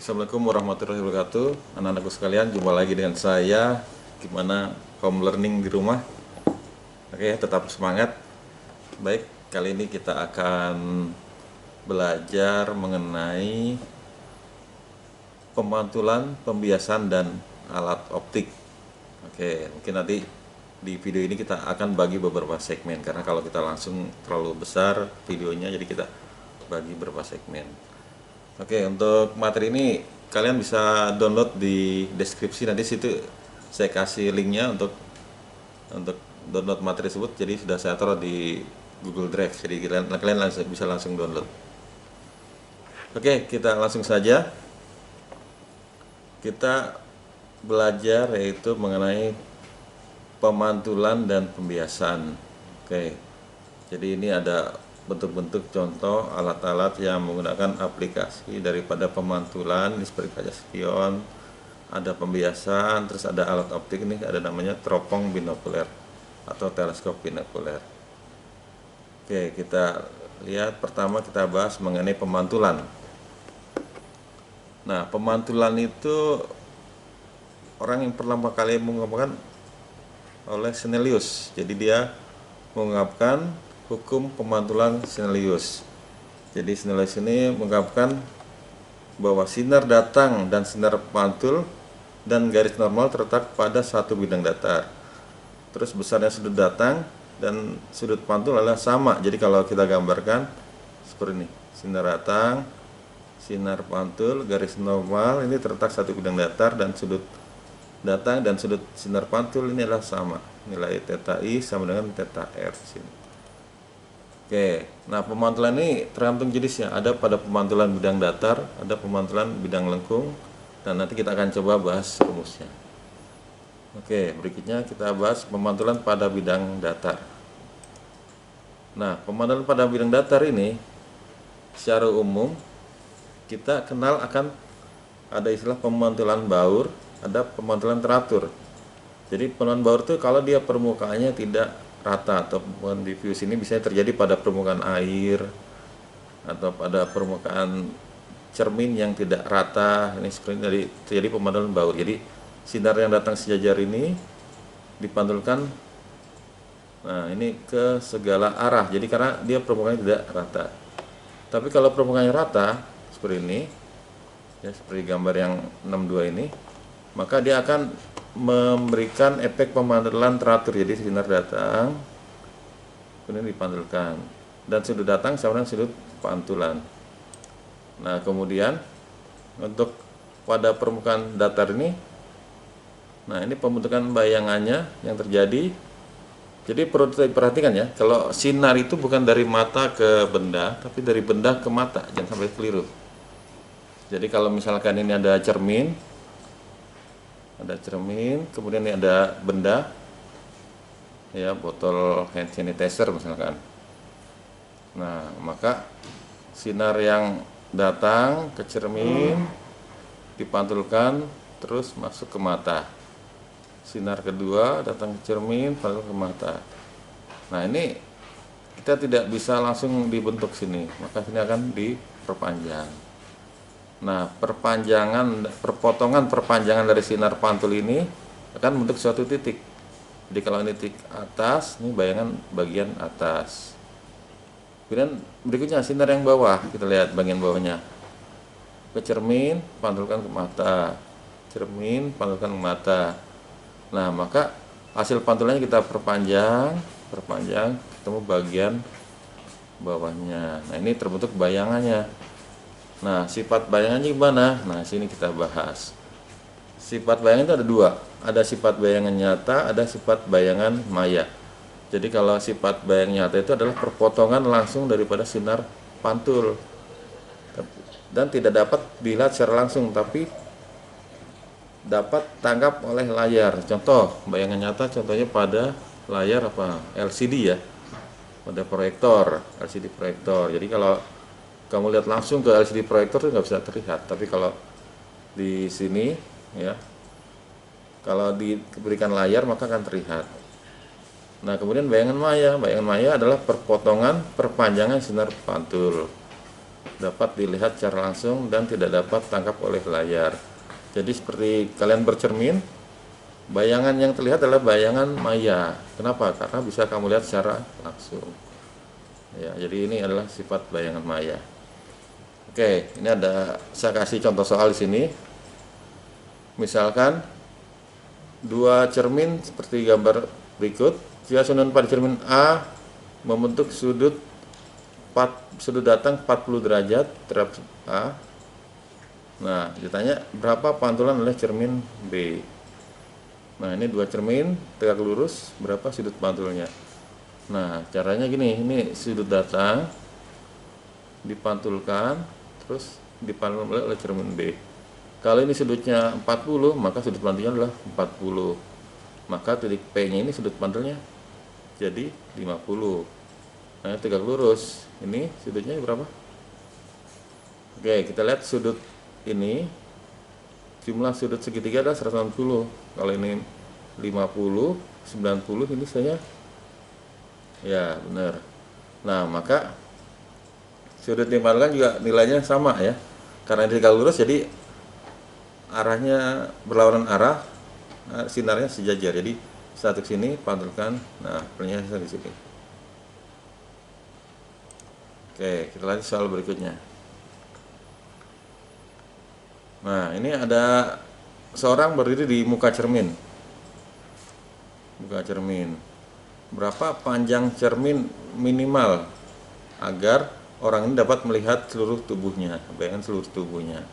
Assalamualaikum warahmatullahi wabarakatuh. Anak-anakku sekalian, jumpa lagi dengan saya. Gimana home learning di rumah? Oke, tetap semangat. Baik, kali ini kita akan belajar mengenai pemantulan, pembiasan, dan alat optik. Oke, mungkin nanti di video ini kita akan bagi beberapa segmen, karena kalau kita langsung terlalu besar videonya, jadi kita bagi beberapa segmen. Oke, untuk materi ini kalian bisa download di deskripsi, nanti situ saya kasih linknya untuk download materi tersebut. Jadi sudah saya taruh di Google Drive, jadi kalian bisa langsung download. Oke, kita langsung saja. Kita belajar yaitu mengenai pemantulan dan pembiasan. Oke, jadi ini ada bentuk-bentuk contoh alat-alat yang menggunakan aplikasi daripada pemantulan, ini seperti kaca spion, ada pembiasan, terus ada alat optik, ini ada namanya teropong binokuler atau teleskop binokuler. Oke, kita lihat pertama, kita bahas mengenai pemantulan. Nah, pemantulan itu orang yang pertama kali mengungkapkan oleh Snellius. Jadi dia mengungkapkan hukum pemantulan Snellius. Jadi Snellius ini mengungkapkan bahwa sinar datang dan sinar pantul dan garis normal terletak pada satu bidang datar. Terus besarnya sudut datang dan sudut pantul adalah sama. Jadi kalau kita gambarkan seperti ini, sinar datang, sinar pantul, garis normal ini terletak satu bidang datar, dan sudut datang dan sudut sinar pantul ini adalah sama. Nilai theta I sama dengan theta R sini. Oke, nah pemantulan ini tergantung jenisnya. Ada pada pemantulan bidang datar, ada pemantulan bidang lengkung, dan nanti kita akan coba bahas rumusnya. Oke, berikutnya kita bahas pemantulan pada bidang datar. Nah, pemantulan pada bidang datar ini secara umum kita kenal akan ada istilah pemantulan baur, ada pemantulan teratur. Jadi pemantulan baur itu kalau dia permukaannya tidak rata atau diffuse, ini bisa terjadi pada permukaan air atau pada permukaan cermin yang tidak rata. Ini seperti terjadi pemantulan baur. Jadi sinar yang datang sejajar ini dipantulkan, nah ini ke segala arah. Jadi karena dia permukaannya tidak rata. Tapi kalau permukaannya rata seperti ini, ya seperti gambar yang 62 ini, maka dia akan memberikan efek pemantulan teratur. Jadi sinar datang kemudian dipantulkan, dan sudut datang sama dengan sudut pantulan. Nah, kemudian untuk pada permukaan datar ini, nah ini pembentukan bayangannya yang terjadi. Jadi perlu diperhatikan ya, kalau sinar itu bukan dari mata ke benda, tapi dari benda ke mata, jangan sampai keliru. Jadi kalau misalkan ini ada cermin, kemudian ini ada benda, ya botol hand sanitizer misalkan. Nah, maka sinar yang datang ke cermin dipantulkan terus masuk ke mata. Sinar kedua datang ke cermin, pantul ke mata. Nah, ini kita tidak bisa langsung dibentuk sini, maka sini akan diperpanjang. Nah, perpanjangan dari sinar pantul ini akan membentuk suatu titik. Jadi kalau ini titik atas, ini bayangan bagian atas. Kemudian berikutnya sinar yang bawah, kita lihat bagian bawahnya. Ke cermin, pantulkan ke mata. Cermin, pantulkan ke mata. Nah, maka hasil pantulannya kita perpanjang, ketemu bagian bawahnya. Nah, ini terbentuk bayangannya. Nah, sifat bayangannya gimana? Nah, sini kita bahas. Sifat bayangan itu ada dua. Ada sifat bayangan nyata, ada sifat bayangan maya. Jadi kalau sifat bayangan nyata itu adalah perpotongan langsung daripada sinar pantul. Dan tidak dapat dilihat secara langsung, tapi dapat tangkap oleh layar. Contoh, bayangan nyata contohnya pada layar apa? LCD ya. Pada proyektor, LCD proyektor. Jadi kalau kamu lihat langsung ke LCD proyektor itu nggak bisa terlihat, tapi kalau di sini ya, kalau diberikan layar maka akan terlihat. Nah, kemudian bayangan maya adalah perpotongan perpanjangan sinar pantul. dapat dilihat secara langsung dan tidak dapat tangkap oleh layar. Jadi seperti kalian bercermin, bayangan yang terlihat adalah bayangan maya. Kenapa? Karena bisa kamu lihat secara langsung. Ya, jadi ini adalah sifat bayangan maya. Oke, ini saya kasih contoh soal di sini. Misalkan dua cermin seperti gambar berikut. Jika sudut pada cermin A membentuk sudut datang 40 derajat terhadap A. Nah, ditanya berapa pantulan oleh cermin B. Nah, ini dua cermin tegak lurus, berapa sudut pantulnya. Nah, caranya gini, ini sudut datang dipantulkan, terus dipantulkan oleh cermin B. Kalau ini sudutnya 40, maka sudut pantulnya adalah 40. Maka titik P-nya ini sudut pantulnya jadi 50. Nah, tegak lurus. Ini sudutnya berapa? Oke, kita lihat sudut ini. Jumlah sudut segitiga adalah 180. Kalau ini 50, 90, ini saya ya benar. Nah, maka sudut dipantulkan juga nilainya sama ya. Karena ini tegak lurus, jadi arahnya berlawanan arah, sinarnya sejajar. Jadi satu ke sini pantulkan. Nah, pernyataannya di sini. Oke, kita lanjut soal berikutnya. Nah, ini ada seorang berdiri di muka cermin. Muka cermin. Berapa panjang cermin minimal agar orang ini dapat melihat seluruh tubuhnya, bayangan seluruh tubuhnya.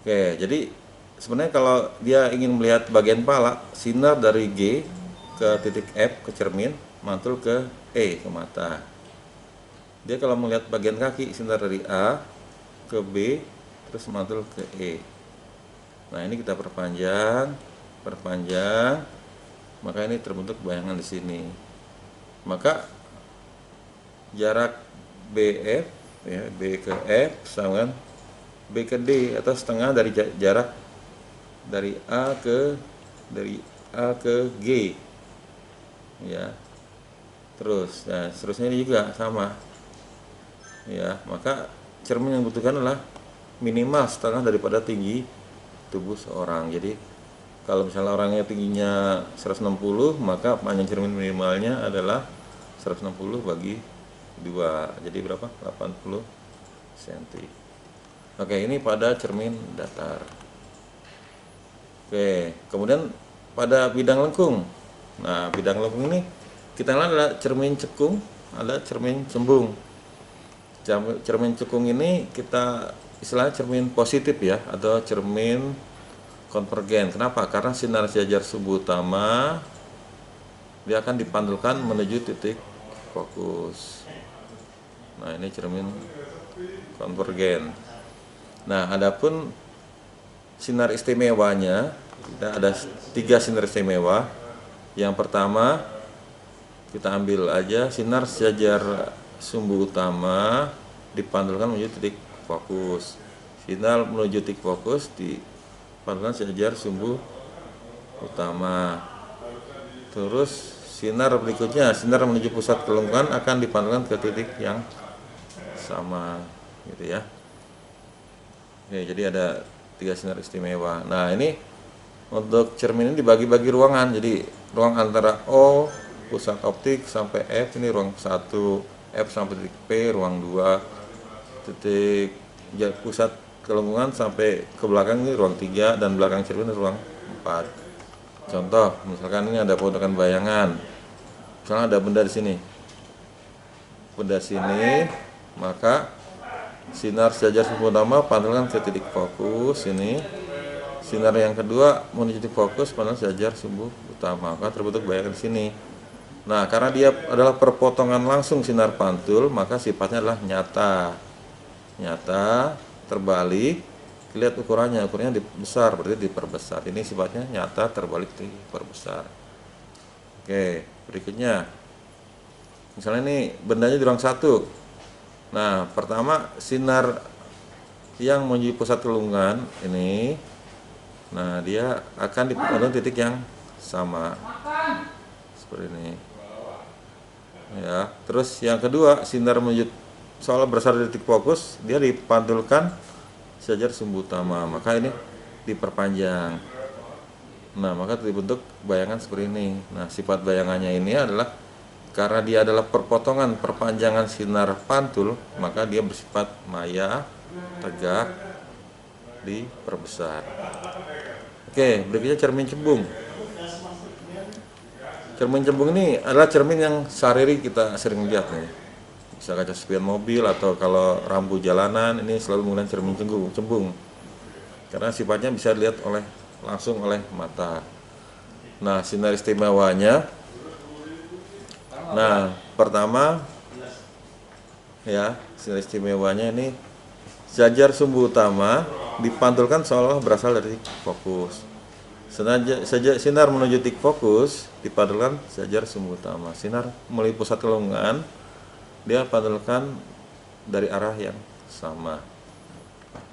Oke, jadi sebenarnya kalau dia ingin melihat bagian pala, sinar dari G ke titik F ke cermin, mantul ke E ke mata. Dia kalau melihat bagian kaki, sinar dari A ke B, terus mantul ke E. Nah, ini kita perpanjang, maka ini terbentuk bayangan di sini. Maka jarak BF, ya, B ke F sama dengan B ke D atau setengah dari jarak dari A ke G, ya. Terus, nah, seterusnya ini juga sama. Ya, maka cermin yang dibutuhkan adalah minimal setengah daripada tinggi tubuh seorang. Jadi kalau misalnya orangnya tingginya 160, maka panjang cermin minimalnya adalah 160 bagi 2. Jadi berapa? 80 cm. Oke, ini pada cermin datar. Oke, kemudian pada bidang lengkung. Nah, bidang lengkung ini kita lihat ada cermin cekung, ada cermin cembung. Cermin cekung ini kita istilahnya cermin positif ya, atau cermin konvergen. Kenapa? Karena sinar sejajar sumbu utama dia akan dipantulkan menuju titik fokus. Nah, ini cermin konvergen. Nah, adapun sinar istimewanya, kita ada 3 sinar istimewa. Yang pertama kita ambil aja sinar sejajar sumbu utama dipantulkan menuju titik fokus. Sinar menuju titik fokus dipantulkan sejajar sumbu utama. Terus sinar berikutnya, sinar menuju pusat kelengkungan akan dipantulkan ke titik yang sama, gitu ya. Oke, jadi ada 3 sinar istimewa. Nah, ini untuk cermin ini dibagi-bagi ruangan. Jadi ruang antara O pusat optik sampai F ini ruang 1. F sampai titik P ruang 2, titik pusat kelengkungan sampai ke belakang ini ruang 3, dan belakang cermin ruang 4. Contoh, misalkan ini ada pembentukan bayangan. Misalnya ada benda di sini. Benda sini, maka sinar sejajar sumbu utama pantulkan ke titik fokus ini. Sinar yang kedua menuju titik fokus pantulkan sejajar sumbu utama, maka terbentuk bayangan di sini. Nah, karena dia adalah perpotongan langsung sinar pantul, maka sifatnya adalah nyata, terbalik. Lihat ukurannya besar, berarti diperbesar. Ini sifatnya nyata, terbalik, diperbesar. Oke, berikutnya. Misalnya ini bendanya di ruang 1. Nah, pertama sinar yang menuju pusat kelengkungan ini, nah dia akan dipantulkan titik yang sama. Seperti ini. Ya, terus yang kedua sinar menuju soal berasal dari titik fokus, dia dipantulkan sejajar sumbu utama, maka ini diperpanjang. Nah, maka dibentuk bayangan seperti ini. Nah, sifat bayangannya ini adalah karena dia adalah perpotongan perpanjangan sinar pantul, maka dia bersifat maya, tegak, diperbesar. Oke, berikutnya cermin cembung. Cermin cembung ini adalah cermin yang sehari-hari kita sering lihat nih. Bisa kaca spion mobil atau kalau rambu jalanan ini selalu menggunakan cermin cembung. Karena sifatnya bisa dilihat langsung oleh mata. Nah, sinar istimewanya, nah pertama ya, sinar istimewanya ini sejajar sumbu utama dipantulkan seolah berasal dari fokus. Sinar menuju titik fokus dipantulkan sejajar sumbu utama. Sinar melalui pusat kelenggungan dia pantulkan dari arah yang sama.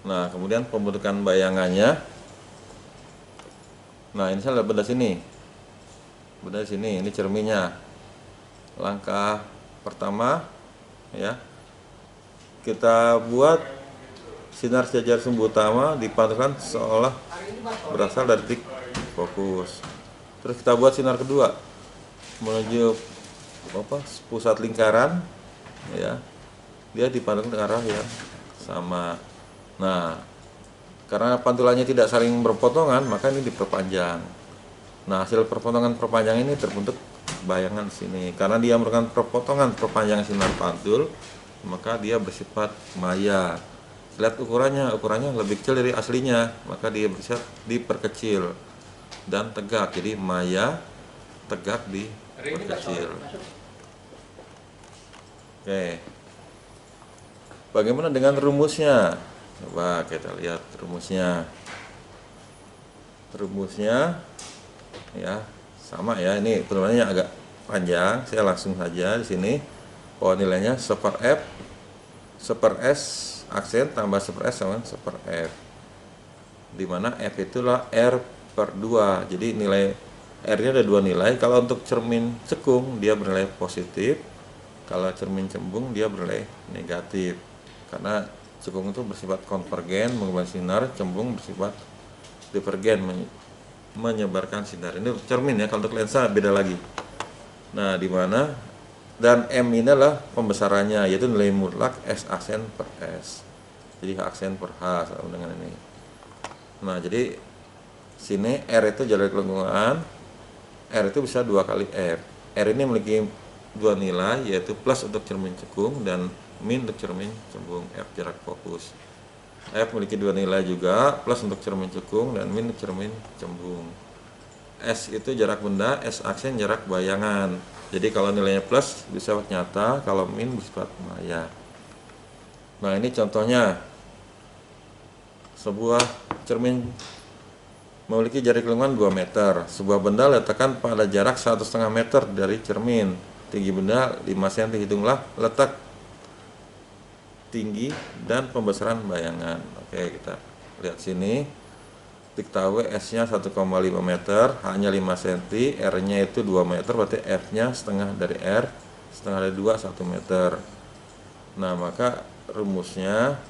Nah, kemudian pembentukan bayangannya. Nah, ini saya benda sini. Benda sini, ini cerminnya. Langkah pertama ya. Kita buat sinar sejajar sumbu utama dipantulkan seolah berasal dari titik fokus. Terus kita buat sinar kedua menuju pusat lingkaran ya. Dia dipantulkan ke arah yang sama. Nah, karena pantulannya tidak saling berpotongan, maka ini diperpanjang. Nah, hasil perpotongan ini terbentuk bayangan sini. Karena dia merupakan perpotongan perpanjangan sinar pantul, maka dia bersifat maya. Lihat ukurannya lebih kecil dari aslinya, maka dia bersifat diperkecil dan tegak. Jadi maya, tegak, diperkecil. Oke. Bagaimana dengan rumusnya? Coba kita lihat rumusnya. Rumusnya ya sama ya. Ini tulisannya agak panjang. Saya langsung saja di sini. Bahwa nilainya 1/f 1/s aksen tambah 1/s sama 1/f. Dimana f itulah r/2. Jadi nilai r-nya ada dua nilai. Kalau untuk cermin cekung dia bernilai positif. Kalau cermin cembung dia bernilai negatif. Karena cekung itu bersifat konvergen menyebarkan sinar, cembung bersifat divergen menyebarkan sinar. Ini cermin ya, kalau untuk lensa beda lagi. Nah, di mana dan M ini adalah pembesarannya, yaitu nilai mutlak S aksen per S. Jadi H aksen per H sama dengan ini. Nah, jadi sini R itu jalur kelengkungan, R itu bisa 2 kali F. R ini memiliki dua nilai, yaitu plus untuk cermin cekung dan min untuk cermin cembung. F jarak fokus. F memiliki dua nilai juga, plus untuk cermin cekung dan min untuk cermin cembung. S itu jarak benda, S aksen jarak bayangan. Jadi kalau nilainya plus bersifat nyata, kalau min bersifat maya. Nah, ini contohnya. Sebuah cermin memiliki jarak kelengkungan 2 meter. Sebuah benda letakkan pada jarak 1,5 meter dari cermin. Tinggi benda 5 cm. Hitunglah letak tinggi dan pembesaran bayangan. Oke, kita lihat sini. Diketahui S-nya 1,5 meter, H-nya 5 cm, R-nya itu 2 meter, berarti F-nya setengah dari R, setengah dari 2, 1 meter. Nah, maka rumusnya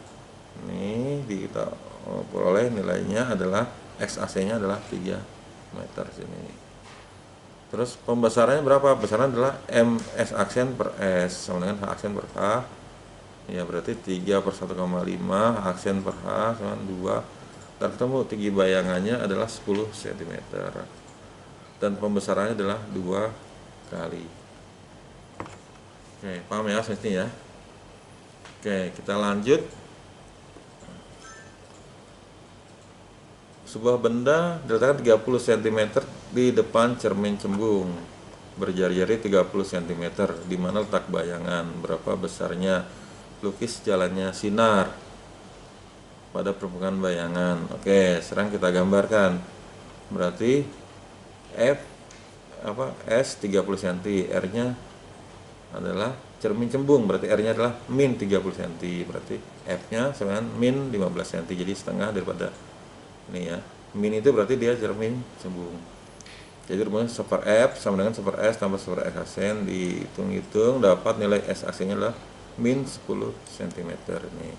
ini kita peroleh nilainya adalah X AC-nya adalah 3 meter sini. Terus pembesarannya berapa? Besaran adalah MS aksen per S sama dengan H aksen per H. Ya, berarti 3/1,5 aksen per H sama 2. Dan ketemu tinggi bayangannya adalah 10 cm. Dan pembesarannya adalah 2 kali. Oke, paham ya sini ya? Oke, kita lanjut. Sebuah benda diletakkan 30 cm di depan cermin cembung. Berjari-jari 30 cm. Di mana letak bayangan? Berapa besarnya? Lukis jalannya sinar pada permukaan bayangan. Oke, sekarang kita gambarkan. Berarti S 30 cm, R-nya adalah cermin cembung, berarti R-nya adalah min 30 cm. Berarti F-nya sama min 15 cm. Jadi setengah daripada ini ya. Min itu berarti dia cermin cembung. Jadi rumusnya 1/f sama dengan 1/s tambah 1/s aksen, dihitung-hitung dapat nilai S aksennya adalah min 10 cm ini.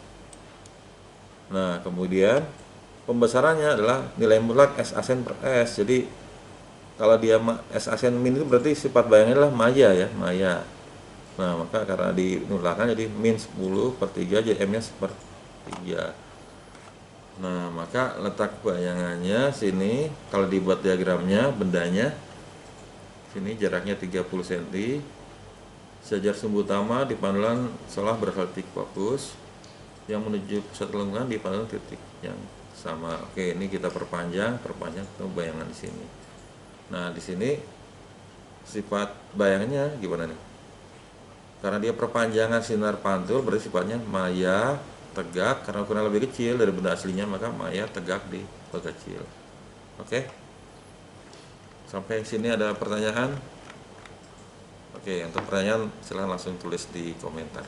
Nah, kemudian pembesarannya adalah nilai mutlak S asen per S. Jadi kalau dia S asen min itu berarti sifat bayangnya adalah maya ya, maya. Nah, maka karena dinulangkan jadi min 10 per 3, jadi M-nya sepertiga. Nah, maka letak bayangannya sini, kalau dibuat diagramnya, bendanya, sini jaraknya 30 cm. Sejar sumbu utama di pantulan seolah berasal titik fokus, yang menuju pusat lengkungan di pantulan titik yang sama. Oke, ini kita perpanjang ke bayangan di sini. Nah, di sini sifat bayangannya gimana nih? Karena dia perpanjangan sinar pantul, berarti sifatnya maya tegak, karena ukuran lebih kecil dari benda aslinya, maka maya tegak di kecil. Oke, sampai sini ada pertanyaan? Oke, untuk pertanyaan silahkan langsung tulis di komentar.